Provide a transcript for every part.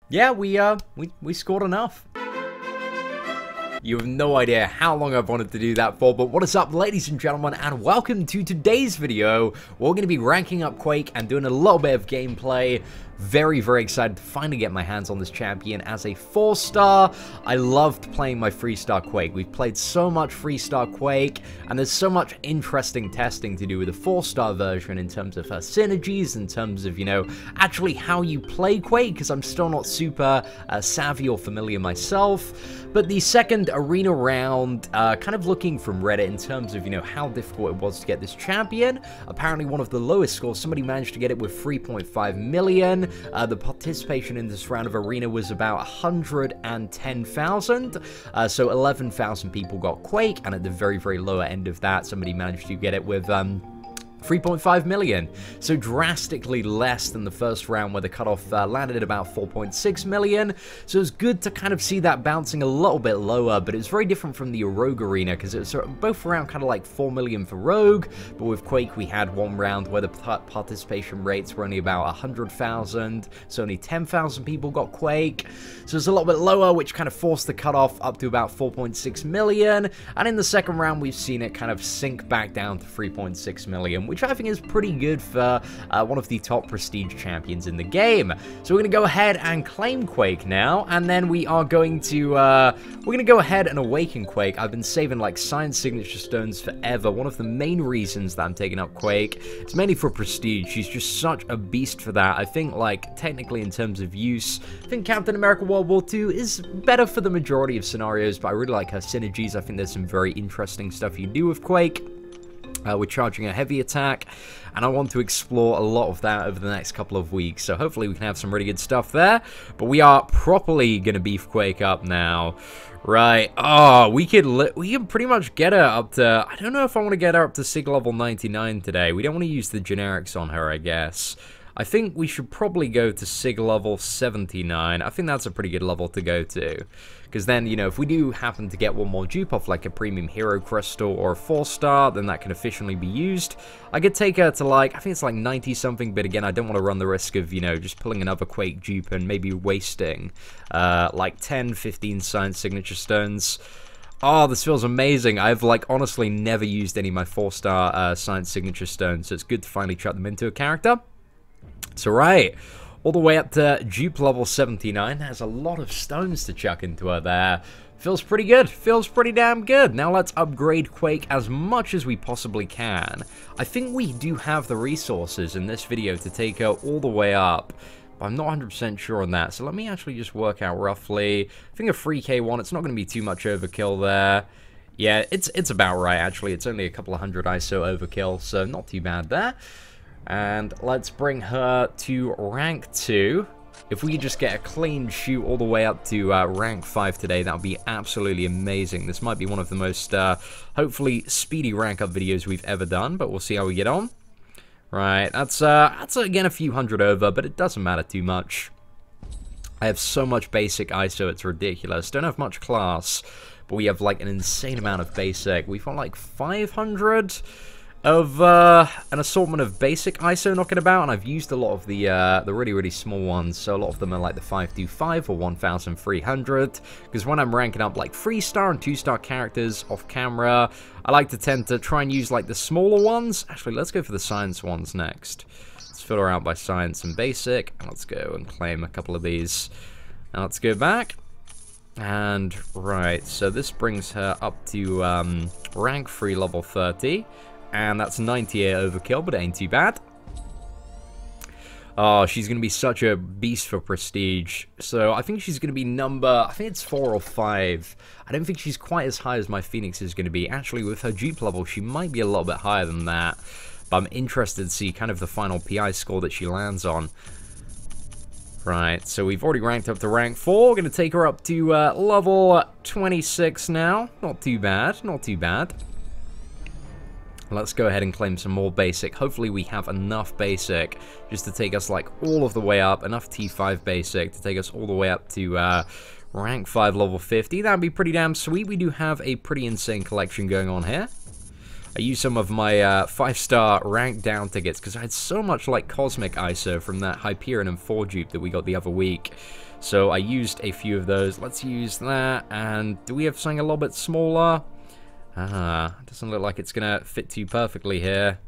Yeah, we scored enough. You have no idea how long I've wanted to do that for, but what is up, ladies and gentlemen, and welcome to today's video. We're going to be ranking up Quake and doing a little bit of gameplay. Very, very excited to finally get my hands on this champion as a 4-star. I loved playing my 3-star Quake. We've played so much 3-star Quake, and there's so much interesting testing to do with the 4-star version in terms of synergies, in terms of, you know, actually how you play Quake, because I'm still not super savvy or familiar myself. But the second arena round, kind of looking from Reddit in terms of, you know, how difficult it was to get this champion. Apparently one of the lowest scores, somebody managed to get it with 3.5 million. The participation in this round of arena was about 110,000. So 11,000 people got Quake, and at the very, very lower end of that, somebody managed to get it with 3.5 million, so drastically less than the first round where the cutoff landed at about 4.6 million, so it's good to kind of see that bouncing a little bit lower, but it's very different from the Rogue Arena, because it was both around kind of like 4 million for Rogue, but with Quake we had one round where the participation rates were only about 100,000, so only 10,000 people got Quake, so it's a little bit lower, which kind of forced the cutoff up to about 4.6 million, and in the second round we've seen it kind of sink back down to 3.6 million, which I think is pretty good for one of the top prestige champions in the game. So we're going to go ahead and claim Quake now, and then we are going to go ahead and awaken Quake. I've been saving like science signature stones forever. One of the main reasons that I'm taking up Quake, it's mainly for prestige. She's just such a beast for that. I think, like, technically in terms of use, I think Captain America World War II is better for the majority of scenarios, but I really like her synergies. I think there's some very interesting stuff you do with Quake. We're charging a heavy attack, and I want to explore a lot of that over the next couple of weeks, so hopefully we can have some really good stuff there, but we are properly going to beef Quake up now. Right, oh, we can pretty much get her up to, I don't know if I want to get her up to SIG level 99 today. We don't want to use the generics on her, I guess. I think we should probably go to SIG level 79. I think that's a pretty good level to go to. Because then, you know, if we do happen to get one more dupe off like a premium hero crystal or a 4-star, then that can efficiently be used. I could take her to like, I think it's like 90 something, but again, I don't want to run the risk of, you know, just pulling another Quake dupe and maybe wasting like 10, 15 science signature stones. Oh, this feels amazing. I've, like, honestly never used any of my 4-star science signature stones, so it's good to finally chuck them into a character. So right, all the way up to dupe level 79. There's a lot of stones to chuck into her there. Feels pretty good. Feels pretty damn good. Now let's upgrade Quake as much as we possibly can. I think we do have the resources in this video to take her all the way up, but I'm not 100% sure on that. So let me actually just work out roughly. I think a 3k1, it's not going to be too much overkill there. Yeah, it's about right, actually. It's only a couple of hundred ISO overkill, so not too bad there. And let's bring her to rank 2. If we could just get a clean shoot all the way up to rank 5 today, that would be absolutely amazing. This might be one of the most, hopefully, speedy rank up videos we've ever done, but we'll see how we get on. Right, that's again a few hundred over, but it doesn't matter too much. I have so much basic ISO, it's ridiculous. Don't have much class, but we have like an insane amount of basic. We've got like 500... of an assortment of basic ISO knocking about, and I've used a lot of the really, really small ones, so a lot of them are like the 525 or 1300, because when I'm ranking up like 3-star and 2-star characters off camera, I like to tend to try and use like the smaller ones. Actually, let's go for the science ones next. Let's filter out by science and basic, and let's go and claim a couple of these. Now let's go back. And, right, so this brings her up to rank 3, level 30. And that's 98 overkill, but it ain't too bad. Oh, she's going to be such a beast for prestige. So I think she's going to be number, I think it's 4 or 5. I don't think she's quite as high as my Phoenix is going to be. Actually, with her dupe level, she might be a little bit higher than that. But I'm interested to see kind of the final PI score that she lands on. Right, so we've already ranked up to rank 4. We're going to take her up to level 26 now. Not too bad, not too bad. Let's go ahead and claim some more basic. Hopefully we have enough basic just to take us like all of the way up. Enough T5 basic to take us all the way up to rank 5 level 50. That'd be pretty damn sweet. We do have a pretty insane collection going on here. I used some of my 5-star rank down tickets because I had so much like cosmic ISO from that Hyperion and 4 dupe that we got the other week. So I used a few of those. Let's use that. And do we have something a little bit smaller? Doesn't look like it's going to fit too perfectly here.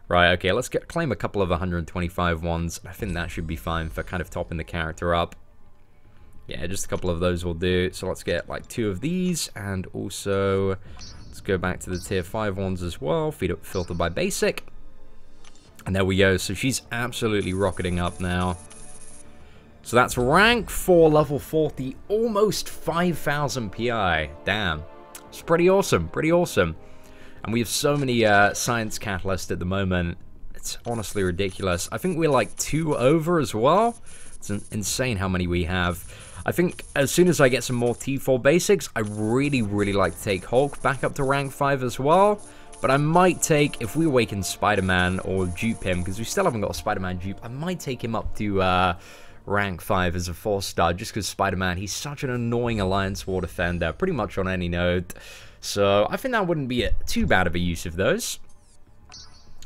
Right, okay, let's claim a couple of 125 ones. I think that should be fine for kind of topping the character up. Yeah, just a couple of those will do. So let's get like 2 of these, and also let's go back to the tier 5 ones as well. Filter by basic. And there we go. So she's absolutely rocketing up now. So that's rank 4, level 40, almost 5,000 PI. Damn. It's pretty awesome, pretty awesome. And we have so many science catalysts at the moment. It's honestly ridiculous. I think we're like 2 over as well. It's insane how many we have. I think as soon as I get some more T4 basics, I really like to take Hulk back up to rank 5 as well. But I might take, if we awaken Spider-Man or dupe him, because we still haven't got a Spider-Man dupe, I might take him up to rank 5 as a 4-star, just because Spider-Man, he's such an annoying Alliance War defender, pretty much on any node. So I think that wouldn't be too bad of a use of those.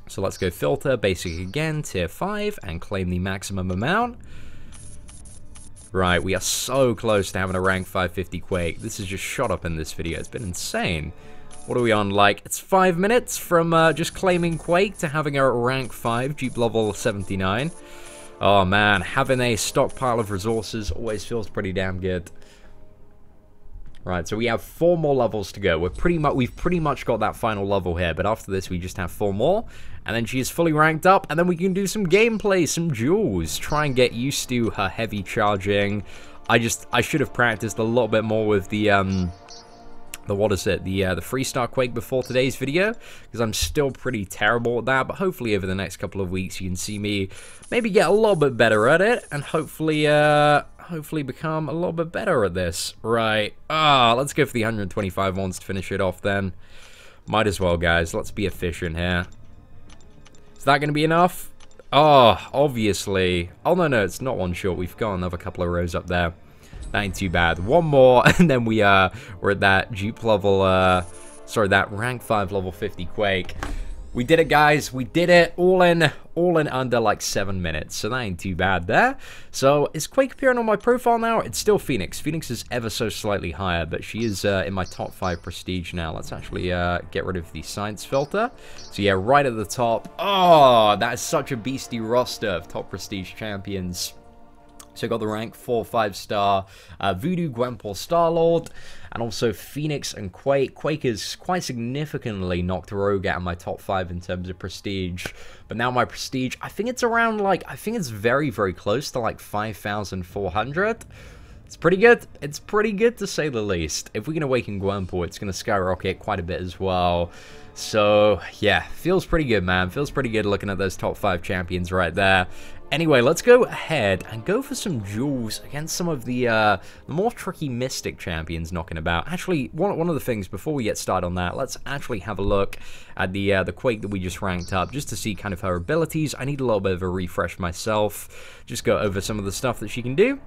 So let's go filter, basic again, tier 5, and claim the maximum amount. Right, we are so close to having a rank 550 Quake. This has just shot up in this video. It's been insane. What are we on, like, it's 5 minutes from just claiming Quake to having a rank 5, dupe level 79. Oh man, having a stockpile of resources always feels pretty damn good. Right, so we have 4 more levels to go. We've pretty much got that final level here, but after this we just have 4 more, and then she is fully ranked up, and then we can do some gameplay, some duels, try and get used to her heavy charging. I should have practiced a little bit more with the what is it, the 3-star Quake before today's video, because I'm still pretty terrible at that, but hopefully over the next couple of weeks you can see me maybe get a little bit better at it, and hopefully become a little bit better at this. Right, let's go for the 125 ones to finish it off then. Might as well, guys, let's be efficient here. Is that going to be enough? Oh, obviously. Oh, no, it's not one short. We've got another couple of rows up there. That ain't too bad. One more, and then we're at that dupe level, that rank 5 level 50 Quake. We did it, guys. We did it all in under like 7 minutes, so that ain't too bad there. So is Quake appearing on my profile now? It's still Phoenix. Phoenix is ever so slightly higher, but she is in my top 5 prestige now. Let's actually get rid of the science filter. So yeah, right at the top. Oh, that is such a beastie roster of top prestige champions. So got the rank 4, 5-star Voodoo, Gwenpool, Star-Lord, and also Phoenix and Quake. Quake is quite significantly knocked Rogue out of my top 5 in terms of prestige. But now my prestige, I think it's around like, I think it's very close to like 5,400. It's pretty good. It's pretty good to say the least. If we can awaken Gwenpool, it's going to skyrocket quite a bit as well. So yeah, feels pretty good, man. Feels pretty good looking at those top 5 champions right there. Anyway, let's go ahead and go for some duels against some of the more tricky Mystic champions knocking about. Actually, one of the things, before we get started on that, let's actually have a look at the Quake that we just ranked up, just to see kind of her abilities. I need a little bit of a refresh myself. Just go over some of the stuff that she can do.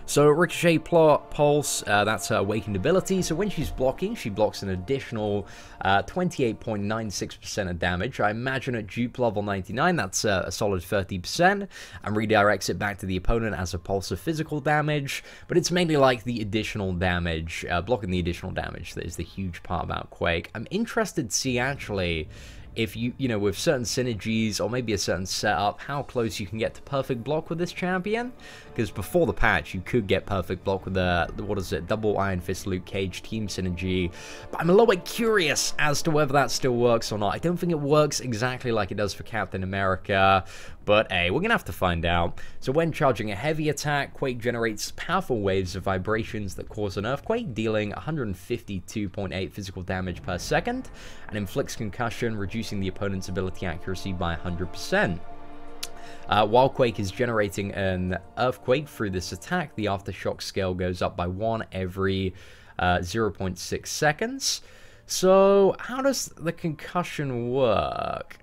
So Ricochet Pulse, that's her awakened ability. So when she's blocking, she blocks an additional 28.96% of damage. I imagine at dupe level 99, that's a solid 30%, and redirects it back to the opponent as a pulse of physical damage. But it's mainly like the additional damage, blocking the additional damage that is the huge part about Quake. I'm interested to see actually if you know, with certain synergies or maybe a certain setup, how close you can get to perfect block with this champion. Because before the patch, you could get perfect block with the what is it, double Iron Fist Luke Cage team synergy. But I'm a little bit curious as to whether that still works or not. I don't think it works exactly like it does for Captain America, but hey, we're gonna have to find out. So when charging a heavy attack, Quake generates powerful waves of vibrations that cause an earthquake, dealing 152.8 physical damage per second, and inflicts concussion, reducing the opponent's ability accuracy by 100%. While Quake is generating an earthquake through this attack, the aftershock scale goes up by 1 every 0.6 seconds. So how does the concussion work?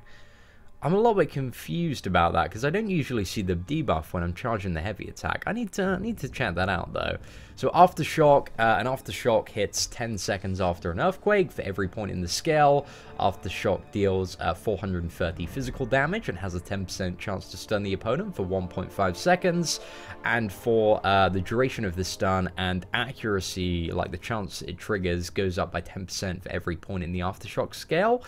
I'm a little bit confused about that because I don't usually see the debuff when I'm charging the heavy attack. I need to check that out though. So Aftershock, an Aftershock hits 10 seconds after an earthquake for every point in the scale. Aftershock deals 430 physical damage and has a 10% chance to stun the opponent for 1.5 seconds. And for the duration of the stun and accuracy, like the chance it triggers, goes up by 10% for every point in the Aftershock scale.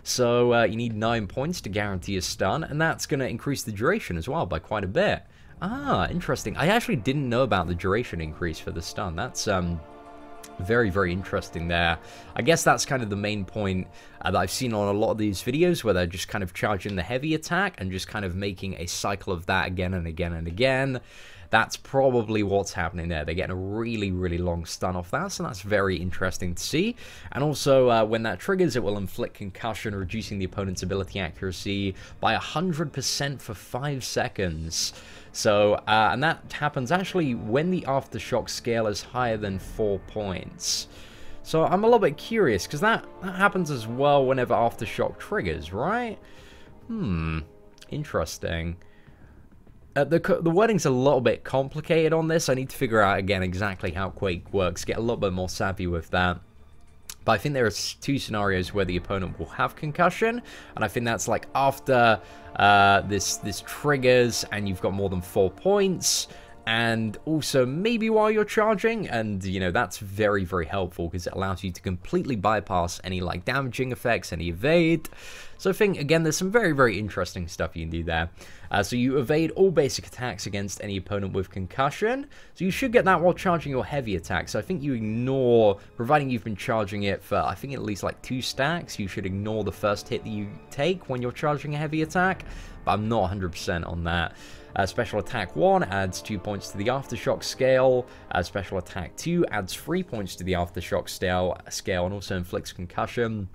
So you need 9 points to guarantee a stun, and that's going to increase the duration as well by quite a bit. Ah, interesting. I actually didn't know about the duration increase for the stun. That's very, very interesting there. I guess that's kind of the main point that I've seen on a lot of these videos, where they're just kind of charging the heavy attack and just kind of making a cycle of that again and again and again. That's probably what's happening there. They're getting a really, really long stun off that, so that's very interesting to see. And also, when that triggers, it will inflict concussion, reducing the opponent's ability accuracy by 100% for 5 seconds. So, and that happens actually when the Aftershock scale is higher than 4 points. So I'm a little bit curious, because that happens as well whenever Aftershock triggers, right? Interesting. The wording's a little bit complicated on this. I need to figure out, again, exactly how Quake works, get a little bit more savvy with that. But I think there are 2 scenarios where the opponent will have concussion, and I think that's like after this triggers and you've got more than 4 points, and also maybe while you're charging, and you know, that's very, very helpful because it allows you to completely bypass any like damaging effects, any evade. So I think, again, there's some very, very interesting stuff you can do there. So you evade all basic attacks against any opponent with concussion. So you should get that while charging your heavy attack. So I think you ignore, providing you've been charging it for, I think, at least like 2 stacks, you should ignore the first hit that you take when you're charging a heavy attack. But I'm not 100% on that. Special Attack 1 adds 2 points to the Aftershock scale. Special Attack 2 adds 3 points to the Aftershock scale and also inflicts concussion.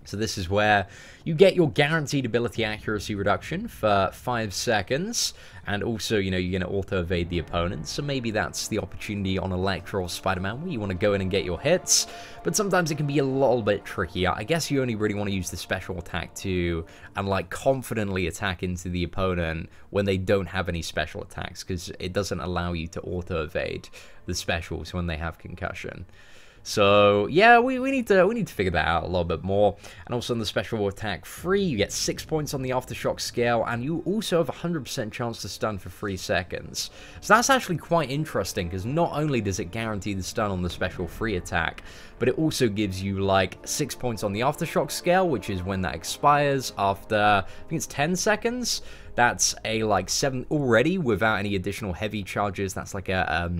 So this is where you get your guaranteed ability accuracy reduction for 5 seconds, and also, you know, you're going to auto-evade the opponent, so maybe that's the opportunity on Electra or Spider-Man where you want to go in and get your hits, but sometimes it can be a little bit trickier. I guess you only really want to use the special attack too, and like confidently attack into the opponent when they don't have any special attacks, because it doesn't allow you to auto-evade the specials when they have concussion. So yeah, we need to figure that out a little bit more. And also on the special attack 3, you get 6 points on the Aftershock scale, and you also have a 100% chance to stun for 3 seconds. So that's actually quite interesting, because not only does it guarantee the stun on the special free attack, but it also gives you like 6 points on the Aftershock scale, which is when that expires after, I think it's 10 seconds. That's a like 7 already without any additional heavy charges. That's like a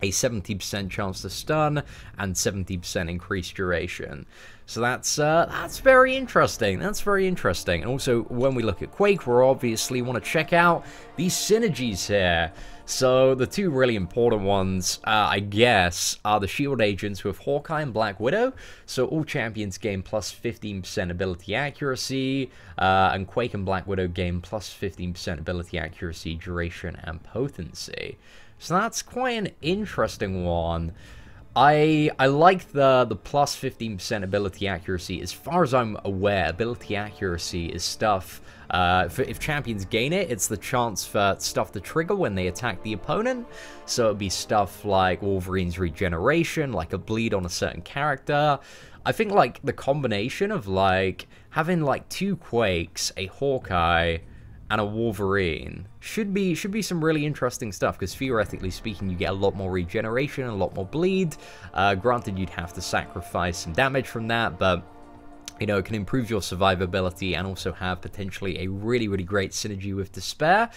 70% chance to stun and 70% increased duration. So that's very interesting. That's very interesting. And also, when we look at Quake, we obviously want to check out these synergies here. So the 2 really important ones, I guess, are the shield agents with Hawkeye and Black Widow. So all champions gain plus 15% ability accuracy, and Quake and Black Widow gain plus 15% ability accuracy, duration, and potency. So that's quite an interesting one. I like the plus 15% ability accuracy. As far as I'm aware, ability accuracy is stuff, if champions gain it, it's the chance for stuff to trigger when they attack the opponent. So it'd be stuff like Wolverine's regeneration, like a bleed on a certain character. I think like the combination of like having like 2 Quakes, a Hawkeye, and a Wolverine should be some really interesting stuff, because theoretically speaking, you get a lot more regeneration and a lot more bleed. Granted, you'd have to sacrifice some damage from that, but you know, it can improve your survivability and also have potentially a really, really great synergy with Despair.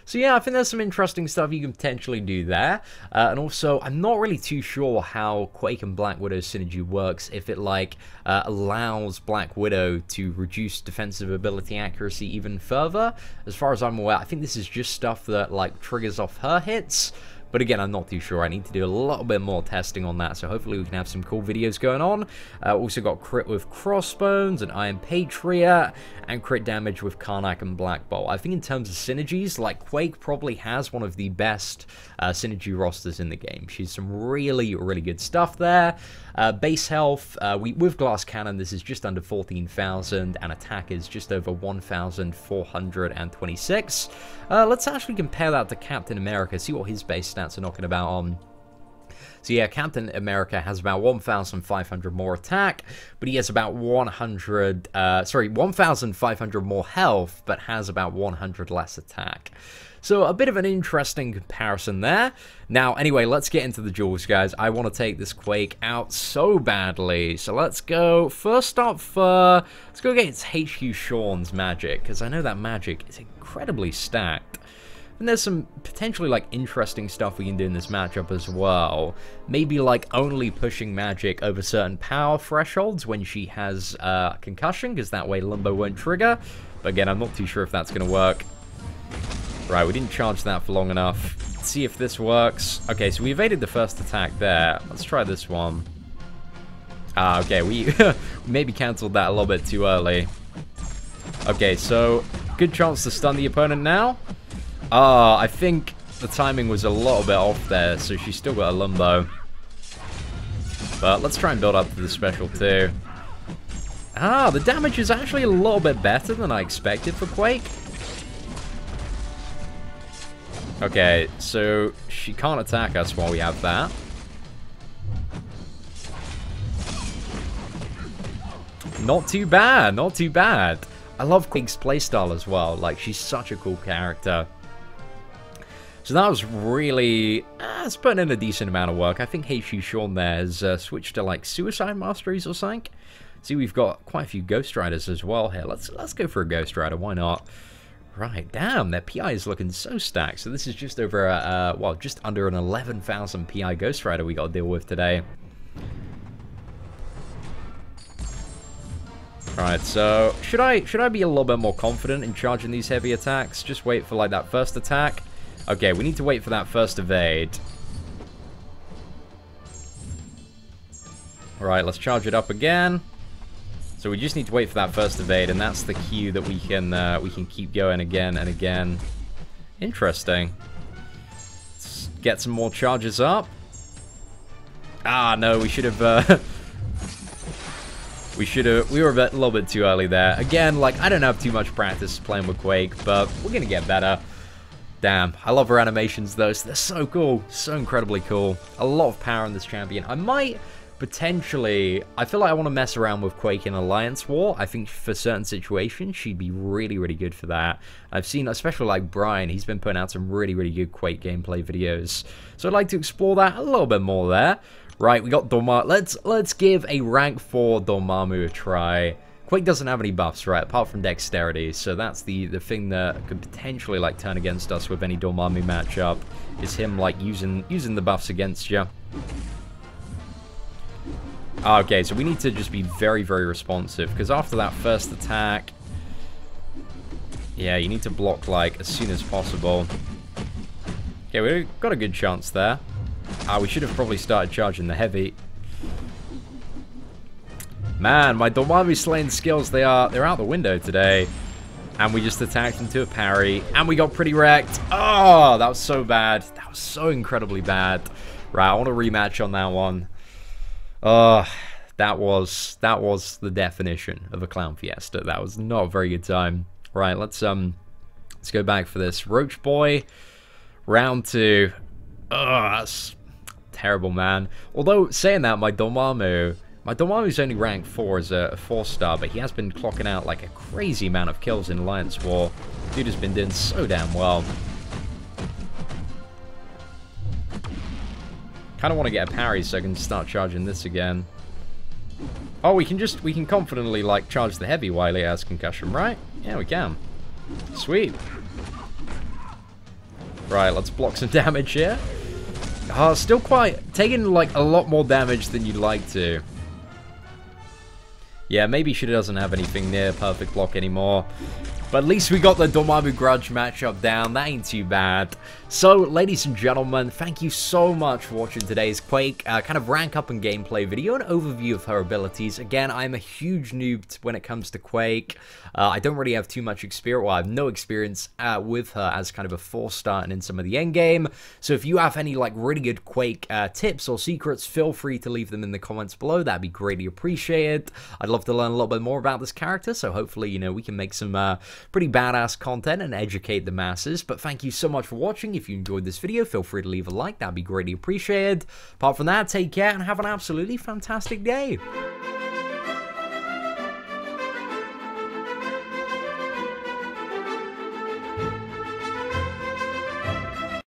So yeah, I think there's some interesting stuff you can potentially do there. And also, I'm not really too sure how Quake and Black Widow's synergy works, if it like allows Black Widow to reduce defensive ability accuracy even further. As far as I'm aware, I think this is just stuff that like triggers off her hits. But again, I'm not too sure. I need to do a little bit more testing on that, so hopefully we can have some cool videos going on. Also got crit with Crossbones and Iron Patriot, and crit damage with Karnak and Black Bolt. I think in terms of synergies, like, Quake probably has one of the best synergy rosters in the game. She's some really, really good stuff there. Base health, with Glass Cannon, this is just under 14,000, and attack is just over 1,426. Let's actually compare that to Captain America, see what his base stats are knocking about on. So yeah, Captain America has about 1,500 more attack, but he has about 1,500 more health, but has about 100 less attack. So a bit of an interesting comparison there. Now, anyway, let's get into the duels, guys. I want to take this Quake out so badly. So let's go, first up, let's go against HQ Sean's magic, because I know that magic is incredibly stacked. And there's some potentially, like, interesting stuff we can do in this matchup as well. Maybe, like, only pushing magic over certain power thresholds when she has concussion, because that way Limbo won't trigger. But again, I'm not too sure if that's going to work. Right, we didn't charge that for long enough. Let's see if this works. Okay, so we evaded the first attack there. Let's try this one. Okay, we maybe cancelled that a little bit too early. Okay, so good chance to stun the opponent now. I think the timing was a little bit off there, so she's still got a Limbo. But let's try and build up to the special too. The damage is actually a little bit better than I expected for Quake. Okay, so she can't attack us while we have that. Not too bad, not too bad. I love Quake's playstyle as well. Like, she's such a cool character. So that was really... it's putting in a decent amount of work. I think HQ Sean there has switched to, like, Suicide Masteries or something. See, we've got quite a few Ghost Riders as well here. Let's go for a Ghost Rider, why not? Right, damn, their PI is looking so stacked. So this is just over, well, just under an 11,000 PI Ghost Rider we got to deal with today. Right, so should I be a little bit more confident in charging these heavy attacks? Just wait for, like, that first attack. Okay, we need to wait for that first evade. Alright, let's charge it up again. So we just need to wait for that first evade, and that's the cue that we can keep going again and again. Interesting. Let's get some more charges up. No, we should have... we were a little bit too early there. Again, like, I don't have too much practice playing with Quake, but we're gonna get better. Damn, I love her animations though. They're so cool, so incredibly cool. A lot of power in this champion. I might potentially, I feel like I want to mess around with Quake in Alliance War. I think for certain situations, she'd be really, really good for that. I've seen, especially like Brian, he's been putting out some really, really good Quake gameplay videos. So I'd like to explore that a little bit more there. Right, we got Dormammu. Let's give a rank 4 Dormammu a try. Quake doesn't have any buffs, right, apart from dexterity, so that's the thing that could potentially, like, turn against us with any Dormammu matchup, is him, like, using the buffs against you. Okay, so we need to just be very, very responsive, because after that first attack, yeah, you need to block, like, as soon as possible. Okay, we got a good chance there. We should have probably started charging the heavy. Man, my Dormammu slaying skills, they're out the window today. And we just attacked into a parry, and we got pretty wrecked. Oh, that was so bad. That was so incredibly bad. Right, I want a rematch on that one. That was the definition of a clown fiesta. That was not a very good time. Right, let's go back for this. Roach Boy, round 2. That's terrible, man. Although, saying that, my Dormammu's only rank 4 as a 4-star, but he has been clocking out like a crazy amount of kills in Alliance War. Dude has been doing so damn well. Kind of want to get a parry so I can start charging this again. Oh, we can confidently, like, charge the heavy while he has concussion, right? Yeah, we can. Sweet. Right, let's block some damage here. Still taking, like, a lot more damage than you'd like to. Yeah, maybe she doesn't have anything near perfect block anymore. But at least we got the Dormammu Grudge matchup down. That ain't too bad. So, ladies and gentlemen, thank you so much for watching today's Quake kind of rank up and gameplay video, an overview of her abilities. Again, I'm a huge noob when it comes to Quake. I don't really have too much experience, well, I have no experience with her as kind of a 4-star and in some of the endgame. So if you have any like really good Quake tips or secrets, feel free to leave them in the comments below. That'd be greatly appreciated. I'd love to learn a little bit more about this character, so hopefully, you know, we can make some pretty badass content and educate the masses. But thank you so much for watching. If you enjoyed this video, feel free to leave a like. That'd be greatly appreciated. Apart from that, take care and have an absolutely fantastic day.